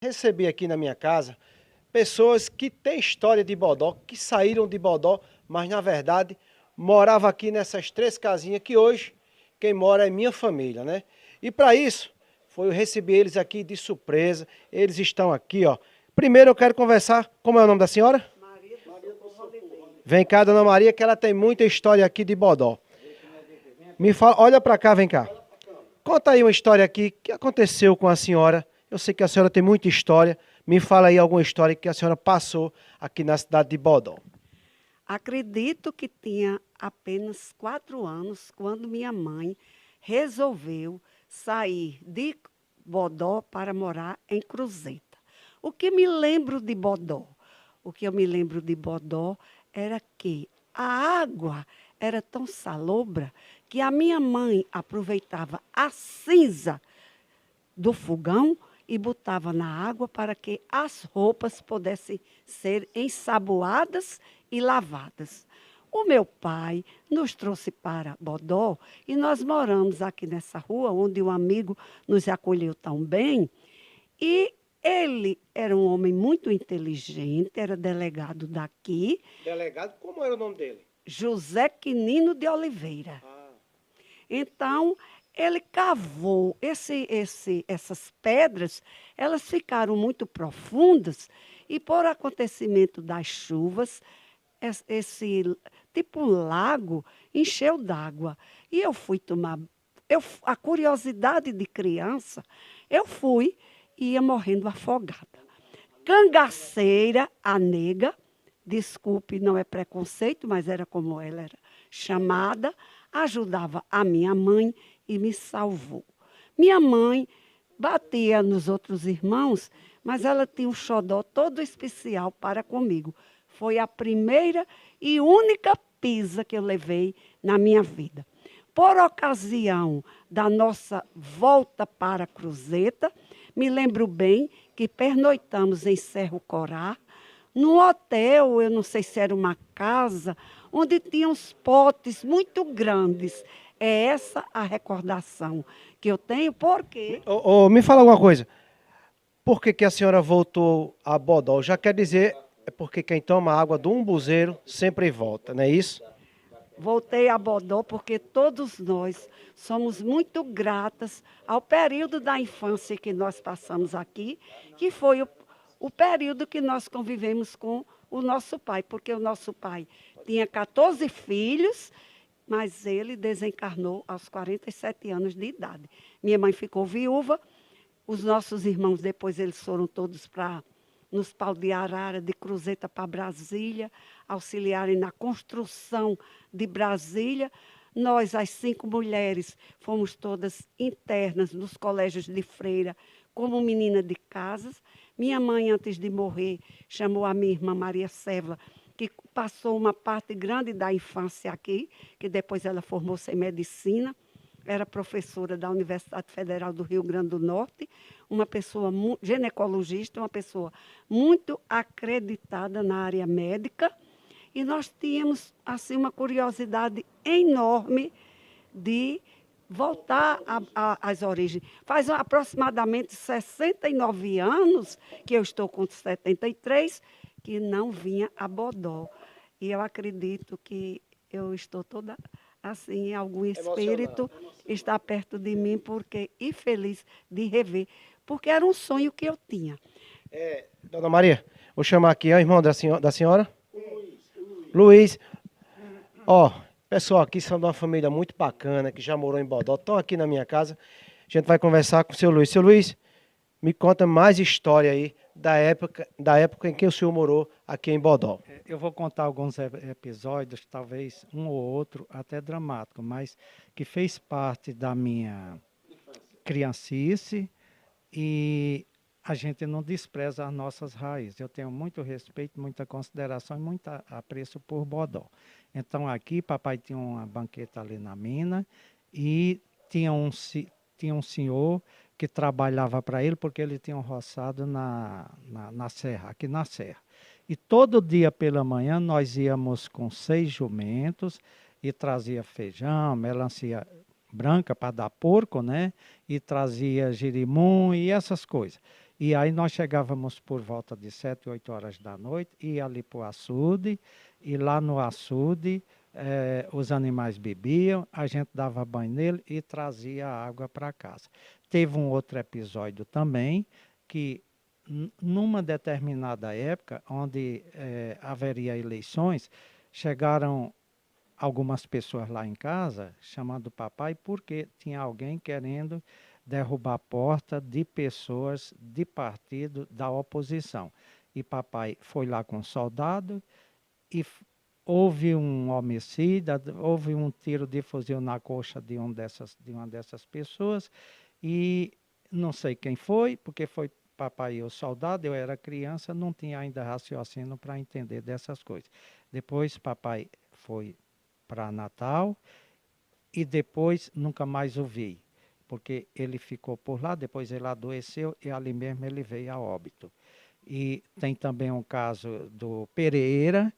Recebi aqui na minha casa pessoas que têm história de Bodó, que saíram de Bodó, mas na verdade morava aqui nessas três casinhas que hoje quem mora é minha família, né? E para isso, eu recebi eles aqui de surpresa. Eles estão aqui, ó. Primeiro eu quero conversar, como é o nome da senhora? Vem cá, dona Maria, que ela tem muita história aqui de Bodó. Me fala, olha para cá, vem cá. Conta aí uma história aqui que aconteceu com a senhora. Eu sei que a senhora tem muita história. Me fala aí alguma história que a senhora passou aqui na cidade de Bodó. Acredito que tinha apenas 4 anos quando minha mãe resolveu sair de Bodó para morar em Cruzeta. O que me lembro de Bodó? O que eu me lembro de Bodó era que a água era tão salobra que a minha mãe aproveitava a cinza do fogão e botava na água para que as roupas pudessem ser ensaboadas e lavadas. O meu pai nos trouxe para Bodó e nós moramos aqui nessa rua, onde um amigo nos acolheu tão bem. E ele era um homem muito inteligente, era delegado daqui, Delegado, como era o nome dele? José Quinino de Oliveira. Então, ele cavou essas pedras, elas ficaram muito profundas e, por acontecimento das chuvas, esse tipo um lago encheu d'água. E eu fui tomar. A curiosidade de criança, eu fui e ia morrendo afogada. Cangaceira, a nega, desculpe, não é preconceito, mas era como ela era chamada, ajudava a minha mãe e me salvou. Minha mãe batia nos outros irmãos, mas ela tinha um xodó todo especial para comigo. Foi a primeira e única pisa que eu levei na minha vida. Por ocasião da nossa volta para Cruzeta, me lembro bem que pernoitamos em Cerro Corá, num hotel, eu não sei se era uma casa, onde tinha uns potes muito grandes. É essa a recordação que eu tenho, porque Me fala alguma coisa. Por que a senhora voltou a Bodó? Já quer dizer, é porque quem toma água do umbuzeiro sempre volta, não é isso? voltei a Bodó porque todos nós somos muito gratas ao período da infância que nós passamos aqui, que foi o período que nós convivemos com o nosso pai, porque o nosso pai tinha 14 filhos, mas ele desencarnou aos 47 anos de idade. Minha mãe ficou viúva, os nossos irmãos depois eles foram todos para nos pau de arara, de Cruzeta para Brasília, auxiliarem na construção de Brasília. Nós, as 5 mulheres, fomos todas internas nos colégios de freira, como menina de casas. Minha mãe, antes de morrer, chamou a minha irmã Maria Sévula, que passou uma parte grande da infância aqui, que depois ela formou-se em medicina, era professora da Universidade Federal do Rio Grande do Norte, uma pessoa ginecologista, uma pessoa muito acreditada na área médica, e nós tínhamos assim uma curiosidade enorme de voltar às origens. Faz aproximadamente 69 anos que eu estou com 73, que não vinha a Bodó. E eu acredito que eu estou toda assim, algum espírito está perto de mim porque e feliz de rever, porque era um sonho que eu tinha. Dona Maria, vou chamar aqui, ó, irmão da senhora. Luiz. Ó, pessoal aqui são de uma família muito bacana, que já morou em Bodó, estão aqui na minha casa. A gente vai conversar com o seu Luiz. Seu Luiz, me conta mais história aí da época em que o senhor morou aqui em Bodó. Eu vou contar alguns episódios, talvez um ou outro até dramático, mas que fez parte da minha criancice e a gente não despreza as nossas raízes. Eu tenho muito respeito, muita consideração e muito apreço por Bodó. Então aqui papai tinha uma banqueta ali na mina e tinha um senhor que trabalhava para ele porque ele tinha um roçado na serra, aqui na serra. E todo dia pela manhã nós íamos com 6 jumentos e trazia feijão, melancia branca para dar porco, né? E trazia girimum e essas coisas. E aí nós chegávamos por volta de 7, 8 horas da noite, ia ali para o açude, e lá no açude os animais bebiam, a gente dava banho nele e trazia água para casa. Teve um outro episódio também, que numa determinada época, onde haveria eleições, chegaram algumas pessoas lá em casa, chamando o papai, porque tinha alguém querendo derrubar a porta de pessoas de partido da oposição. E papai foi lá com um soldado e houve um homicídio, houve um tiro de fuzil na coxa de uma dessas pessoas e não sei quem foi, porque foi papai e o soldado, eu era criança, não tinha ainda raciocínio para entender dessas coisas. Depois papai foi para Natal e depois nunca mais o vi, porque ele ficou por lá, depois ele adoeceu e ali mesmo ele veio a óbito. E tem também um caso do Pereira,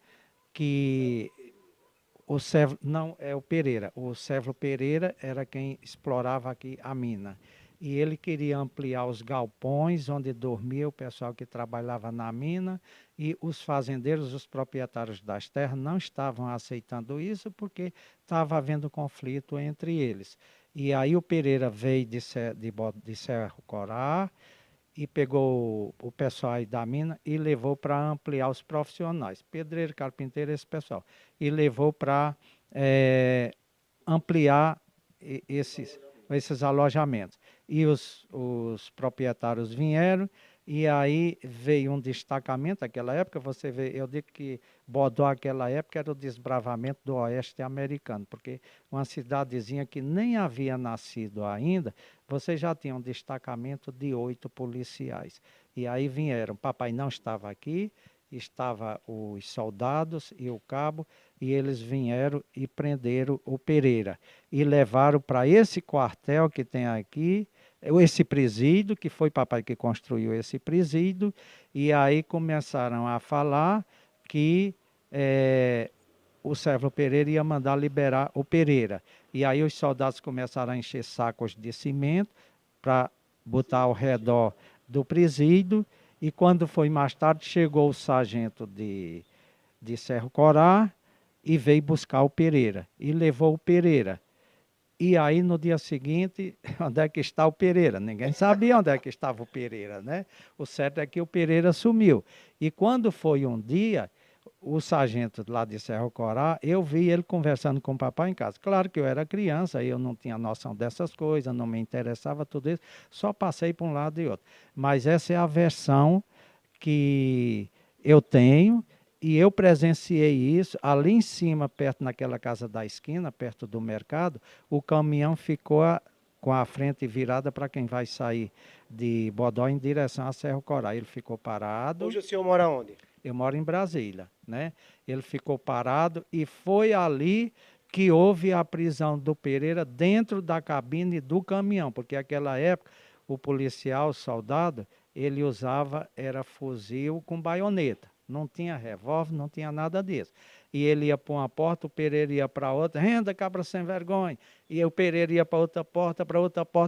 que o Sérvulo, não é o Pereira, o Sérvulo Pereira era quem explorava aqui a mina. E ele queria ampliar os galpões onde dormia o pessoal que trabalhava na mina e os fazendeiros, os proprietários das terras não estavam aceitando isso porque estava havendo conflito entre eles. E aí o Pereira veio de Cerro Corá e pegou o pessoal aí da mina e levou para ampliar os profissionais, pedreiro, carpinteiro, esse pessoal, e levou para ampliar esses alojamentos. E os proprietários vieram, e aí veio um destacamento, naquela época, você vê, eu digo que Bodó, naquela época, era o desbravamento do oeste americano, porque uma cidadezinha que nem havia nascido ainda, você já tinha um destacamento de 8 policiais. E aí vieram, papai não estava aqui, estava os soldados e o cabo, e eles vieram e prenderam o Pereira. E levaram para esse quartel que tem aqui, esse presídio, que foi papai que construiu esse presídio, e aí começaram a falar que o Sérvulo Pereira ia mandar liberar o Pereira. E aí os soldados começaram a encher sacos de cimento para botar ao redor do presídio, e quando foi mais tarde, chegou o sargento de Cerro Corá e veio buscar o Pereira, e levou o Pereira. E aí, no dia seguinte, onde é que está o Pereira? Ninguém sabia onde é que estava o Pereira, né? O certo é que o Pereira sumiu. E quando foi um dia, o sargento lá de Cerro Corá, eu vi ele conversando com o papai em casa. Claro que eu era criança, eu não tinha noção dessas coisas, não me interessava tudo isso, só passei para um lado e outro. Mas essa é a versão que eu tenho, e eu presenciei isso ali em cima, perto naquela casa da esquina, perto do mercado, o caminhão ficou com a frente virada para quem vai sair de Bodó em direção a Cerro Corá. Ele ficou parado. Hoje o senhor mora onde? Eu moro em Brasília, né? Ele ficou parado e foi ali que houve a prisão do Pereira dentro da cabine do caminhão, porque naquela época o policial, o soldado, ele usava, era fuzil com baioneta. Não tinha revólver, não tinha nada disso. E ele ia para uma porta, o Pereira ia para outra, renda, cabra sem vergonha. E o Pereira ia para outra porta,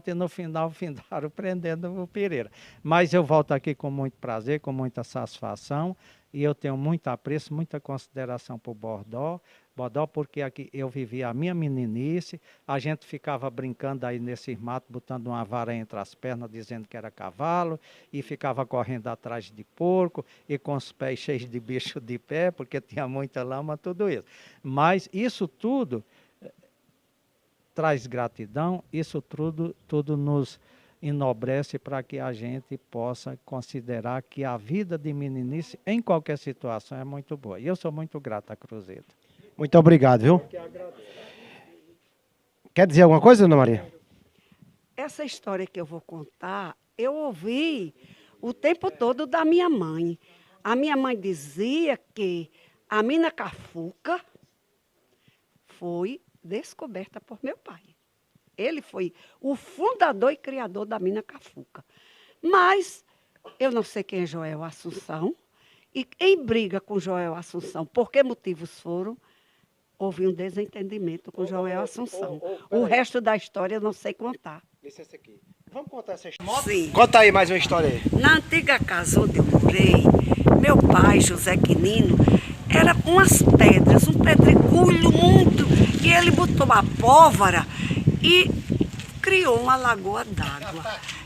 e no final findaram prendendo o Pereira. Mas eu volto aqui com muito prazer, com muita satisfação, e eu tenho muito apreço, muita consideração por Bodó, porque aqui eu vivi a minha meninice, a gente ficava brincando aí nesses matos, botando uma vara entre as pernas, dizendo que era cavalo, e ficava correndo atrás de porco, e com os pés cheios de bicho de pé, porque tinha muita lama, tudo isso. Mas isso tudo traz gratidão, isso tudo nos enobrece para que a gente possa considerar que a vida de meninice, em qualquer situação, é muito boa. E eu sou muito grato a Cruzeiro. Muito obrigado, viu? Quer dizer alguma coisa, Dona Maria? Essa história que eu vou contar, eu ouvi o tempo todo da minha mãe. A minha mãe dizia que a mina Cafuca foi descoberta por meu pai. Ele foi o fundador e criador da mina Cafuca. Mas eu não sei quem é Joel Assunção. E em briga com Joel Assunção, por que motivos foram, houve um desentendimento com Joel Assunção. O resto da história eu não sei contar. Licença aqui. Vamos contar essa história? Sim. Conta aí mais uma história aí. Na antiga casa onde eu morei, meu pai, José Quinino, era umas pedras, um pedregulho muito, e ele botou a pólvora e criou uma lagoa d'água.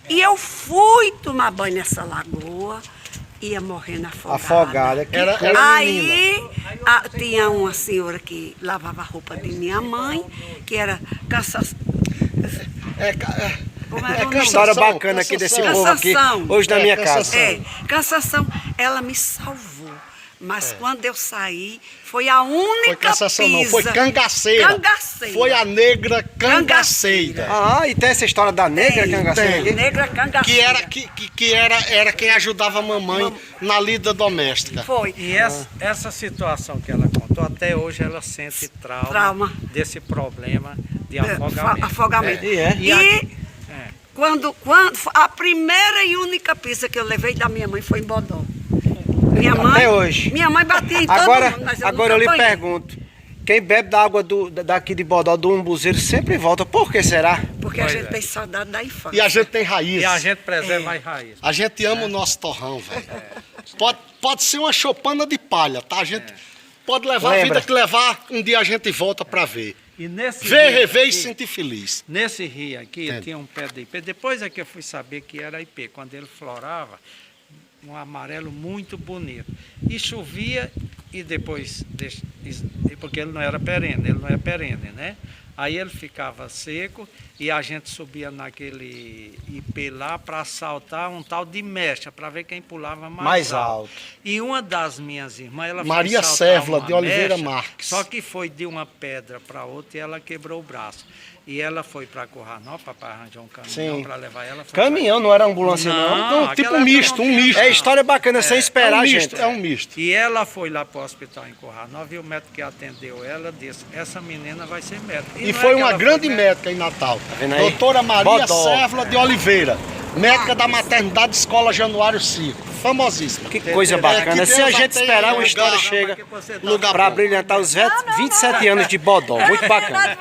E eu fui tomar banho nessa lagoa, ia morrendo afogada. Afogada. Que coisa, menina. Aí tinha uma senhora que lavava a roupa de minha mãe, que era Que história bacana aqui desse povo aqui, hoje na minha casa. Cassação, ela me salvou. Mas quando eu saí, foi a única Foi Cassação não, pisa. foi cangaceira. Cangaceira. Foi a negra cangaceira. Ah, e tem essa história da negra cangaceira tem. aqui? Negra cangaceira. Que era quem ajudava a mamãe na lida doméstica. Foi. E essa situação que ela contou, até hoje ela sente trauma. Desse problema de afogamento. Afogamento. E quando a primeira e única pisa que eu levei da minha mãe foi em Bodó. Minha mãe, até hoje. Minha mãe batia em todo mundo, mas agora eu lhe nunca apanhei. pergunto, quem bebe da água daqui de Bodó, do umbuzeiro, sempre volta. Por que será? Porque a gente tem saudade da infância. E a gente tem raiz. E a gente preserva as raízes. A gente ama o nosso torrão, velho. Pode ser uma chopana de palha, tá? A gente pode levar a vida que levar, um dia a gente volta pra ver. E nesse Ver, rio rever e aqui, se sentir feliz. Nesse rio aqui Entendo. tinha um pé de ipê. Depois é que eu fui saber que era ipê. Quando ele florava, um amarelo muito bonito. E chovia e depois, porque ele não era perene, né? Aí ele ficava seco e a gente subia naquele ipê lá para saltar um tal de mecha, para ver quem pulava mais alto. E uma das minhas irmãs, ela Maria foi saltar Sévula, uma de Oliveira mecha, Marques. só que foi de uma pedra para outra e ela quebrou o braço. E ela foi para Curranó, papai arranjou um caminhão para levar ela. Caminhão, não era ambulância não? Não, tipo um misto, um misto. É história bacana, sem esperar, gente. É um misto. E ela foi lá para o hospital em Curranó, viu o médico que atendeu ela, disse, essa menina vai ser médica. E não foi é que uma ela grande foi médica em Natal. vendo aí? Doutora Maria Bodó. Sévula de Oliveira. Médica da maternidade Escola Januário Circo. Famosíssima. Que coisa bacana. que Se a Deus gente a tenha esperar, em uma história lugar- chega lugar para bom. brilhantar os 27 anos de Bodó. Muito bacana.